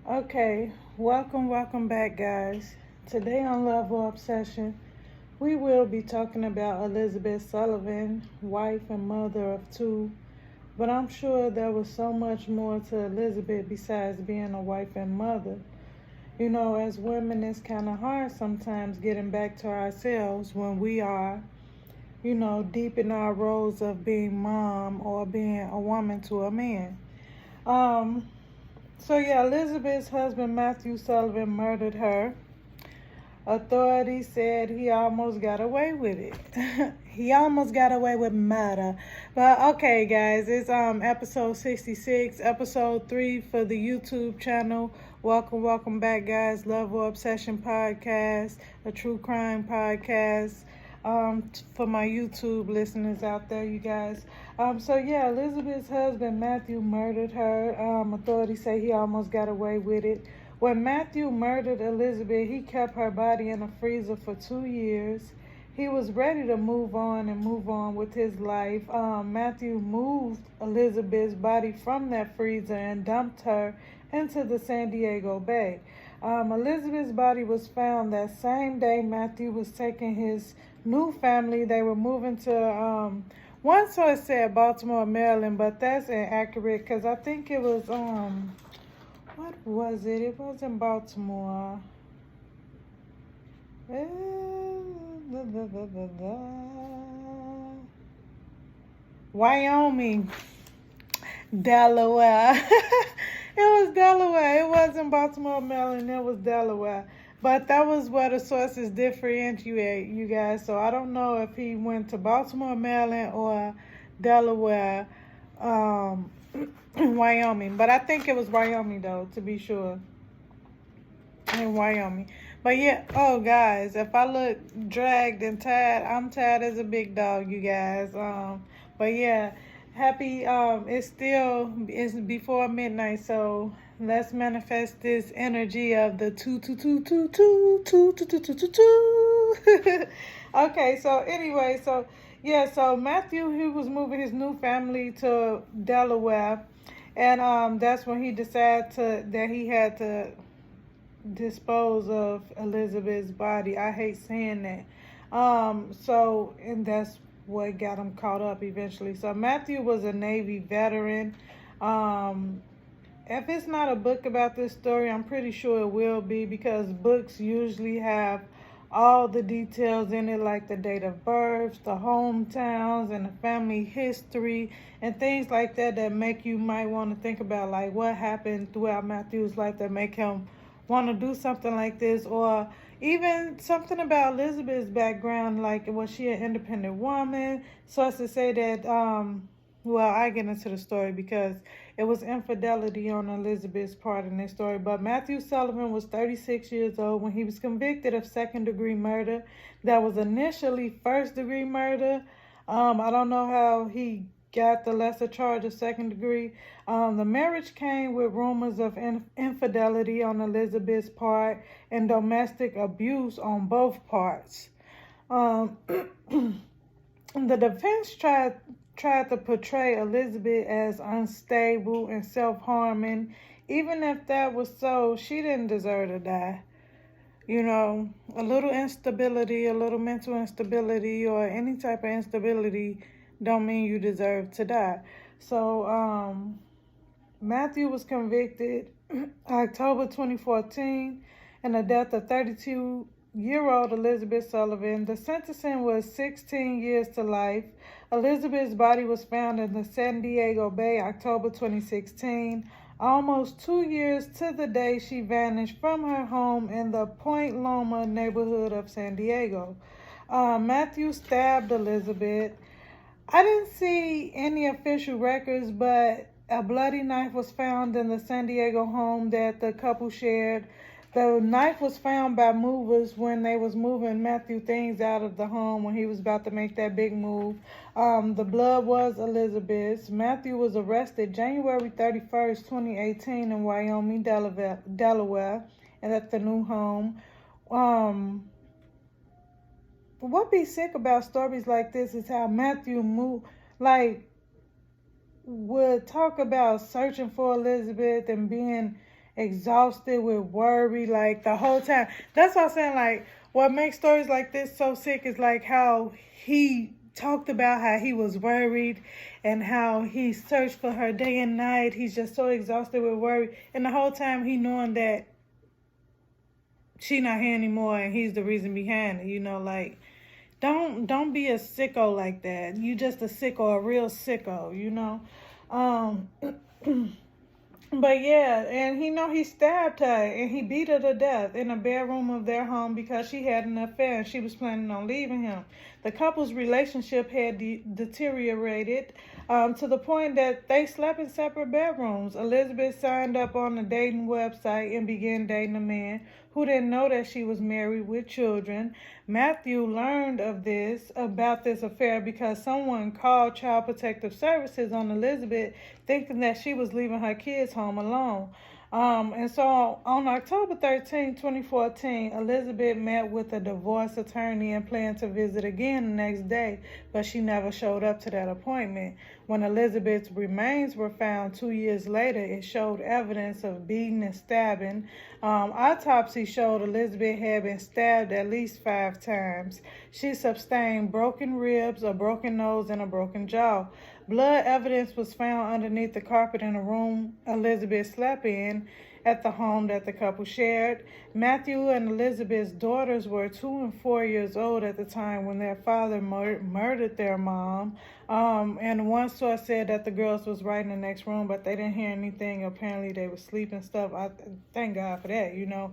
Okay, welcome back, guys. Today on Love or Obsession, we will be talking about Elizabeth Sullivan, wife and mother of two. But I'm sure there was so much more to Elizabeth besides being a wife and mother. You know, as women, it's kind of hard sometimes getting back to ourselves when we are, deep in our roles of being mom or being a woman to a man. Um, Elizabeth's husband Matthew Sullivan murdered her. Authorities said he almost got away with it. He almost got away with murder. But okay, guys, it's episode 66, episode 3 for the YouTube channel. Welcome back, guys. Love or Obsession podcast, a true crime podcast. For my YouTube listeners out there, you guys. Elizabeth's husband Matthew murdered her. Authorities say he almost got away with it. When Matthew murdered Elizabeth, he kept her body in a freezer for 2 years. He was ready to move on with his life. Matthew moved Elizabeth's body from that freezer and dumped her into the San Diego Bay. Elizabeth's body was found that same day Matthew was taking his new family. They were moving to, one source said Baltimore, Maryland, but that's inaccurate because I think it was, what was it? It was in Baltimore. Wyoming. Delaware. It was Delaware. It wasn't Baltimore, Maryland. It was Delaware. But that was where the sources differentiate, you guys. So I don't know if he went to Baltimore, Maryland, or Delaware, Wyoming. But I think it was Wyoming, though, to be sure. In Wyoming. But yeah, oh, guys, if I look dragged and tired, I'm tired as a big dog, you guys. But yeah, happy, it's before midnight, so let's manifest this energy of the two. Okay, so anyway, so Matthew, he was moving his new family to Delaware, and that's when he decided that he had to dispose of Elizabeth's body. I hate saying that. And that's what got him caught up eventually. So Matthew was a Navy veteran. If it's not a book about this story, I'm pretty sure it will be, because books usually have all the details in it, like the date of birth, the hometowns, and the family history, and things like that make you might want to think about, like, what happened throughout Matthew's life that make him want to do something like this, or even something about Elizabeth's background, like, was she an independent woman? So as to say that, I get into the story because it was infidelity on Elizabeth's part in this story. But Matthew Sullivan was 36 years old when he was convicted of second-degree murder. That was initially first-degree murder. I don't know how he got the lesser charge of second degree. The marriage came with rumors of infidelity on Elizabeth's part and domestic abuse on both parts. The defense tried to portray Elizabeth as unstable and self-harming. Even if that was so, she didn't deserve to die. You know, a little instability, a little mental instability, or any type of instability don't mean you deserve to die. So, Matthew was convicted October 2014 in the death of 32-year-old Elizabeth Sullivan. The sentencing was 16 years to life. Elizabeth's body was found in the San Diego Bay October 2016, almost 2 years to the day she vanished from her home in the Point Loma neighborhood of San Diego. Matthew stabbed Elizabeth. I didn't see any official records, but a bloody knife was found in the San Diego home that the couple shared. The knife was found by movers when they was moving Matthew things out of the home when he was about to make that big move. The blood was Elizabeth's. Matthew was arrested January 31st, 2018 in Wyoming, Delaware, and at the new home. What be sick about stories like this is how Matthew would talk about searching for Elizabeth and being exhausted with worry, like the whole time. That's what I'm saying. Like, what makes stories like this so sick is like how he talked about how he was worried and how he searched for her day and night. He's just so exhausted with worry, and the whole time he knowing that she not here anymore and he's the reason behind it. You know, like, don't be a sicko like that. You just a sicko, a real sicko, you know. Um But yeah, and he stabbed her and he beat her to death in a bedroom of their home because she had an affair and she was planning on leaving him. The couple's relationship had deteriorated to the point that they slept in separate bedrooms. Elizabeth signed up on a dating website and began dating a man who didn't know that she was married with children. Matthew learned about this affair because someone called Child Protective Services on Elizabeth thinking that she was leaving her kids home alone. And so on October 13, 2014, Elizabeth met with a divorce attorney and planned to visit again the next day, but she never showed up to that appointment. When Elizabeth's remains were found 2 years later, it showed evidence of beating and stabbing. Autopsy showed Elizabeth had been stabbed at least 5 times. She sustained broken ribs, a broken nose, and a broken jaw. Blood evidence was found underneath the carpet in a room Elizabeth slept in at the home that the couple shared. Matthew and Elizabeth's daughters were 2 and 4 years old at the time when their father murdered their mom. And one source said that the girls was right in the next room, but they didn't hear anything. Apparently they were sleeping stuff. I thank God for that, you know.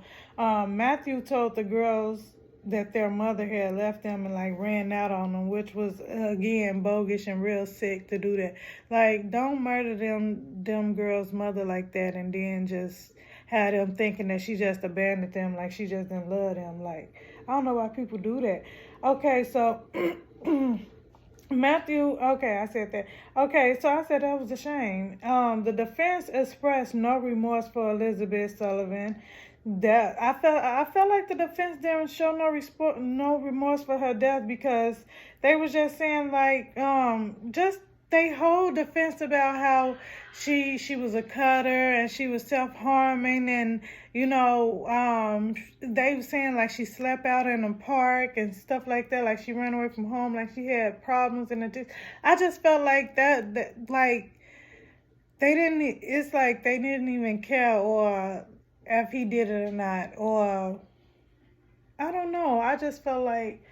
Matthew told the girls that their mother had left them and like ran out on them, which was again bogus and real sick to do that. Like, don't murder them girls' mother like that and then just have them thinking that she just abandoned them, like she just didn't love them. Like, I don't know why people do that. Okay, so Matthew, okay, I said that. Okay, so I said that was a shame. The defense expressed no remorse for Elizabeth Sullivan. That I felt like the defense didn't show no remorse for her death because they was just saying like just they whole defense about how she was a cutter and she was self-harming, and you know they were saying like she slept out in a park and stuff like that, like she ran away from home, like she had problems. And I just felt like that like it's like they didn't even care or if he did it or not, or I don't know. I just felt like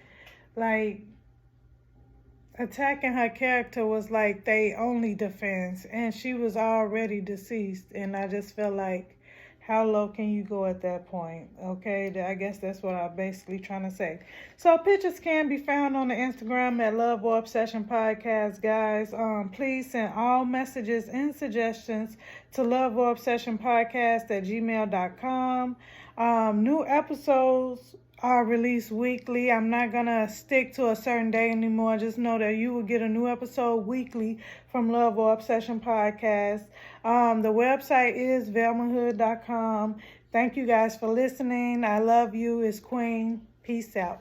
attacking her character was like they only defense, and she was already deceased, and I just felt like, how low can you go at that point? Okay, I guess that's what I'm basically trying to say. So pictures can be found on the Instagram at Love or Obsession Podcast, guys. Please send all messages and suggestions to Love or Obsession Podcast at gmail.com. New episodes are released weekly. I'm not gonna stick to a certain day anymore. Just know that you will get a new episode weekly from Love or Obsession Podcast. The website is velmahood.com. Thank you guys for listening. I love you. It's Queen. Peace out.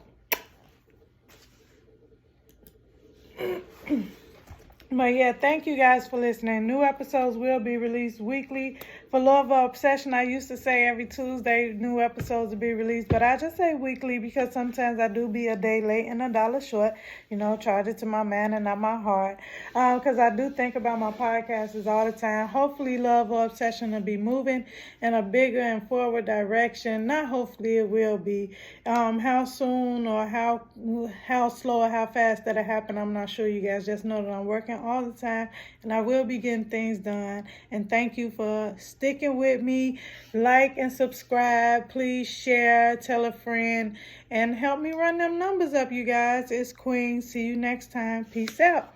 But yeah, thank you guys for listening. New episodes will be released weekly. For Love or Obsession, I used to say every Tuesday new episodes will be released, but I just say weekly because sometimes I do be a day late and $1 short. You know, charge it to my man and not my heart. Because I do think about my podcasts all the time. Hopefully Love or Obsession will be moving in a bigger and forward direction. Not hopefully, it will be. How soon or how slow or how fast that'll happen, I'm not sure. You guys just know that I'm working all the time and I will be getting things done. And thank you for sticking with me. Like and subscribe. Please share, tell a friend, and help me run them numbers up, you guys. It's Queen. See you next time. Peace out.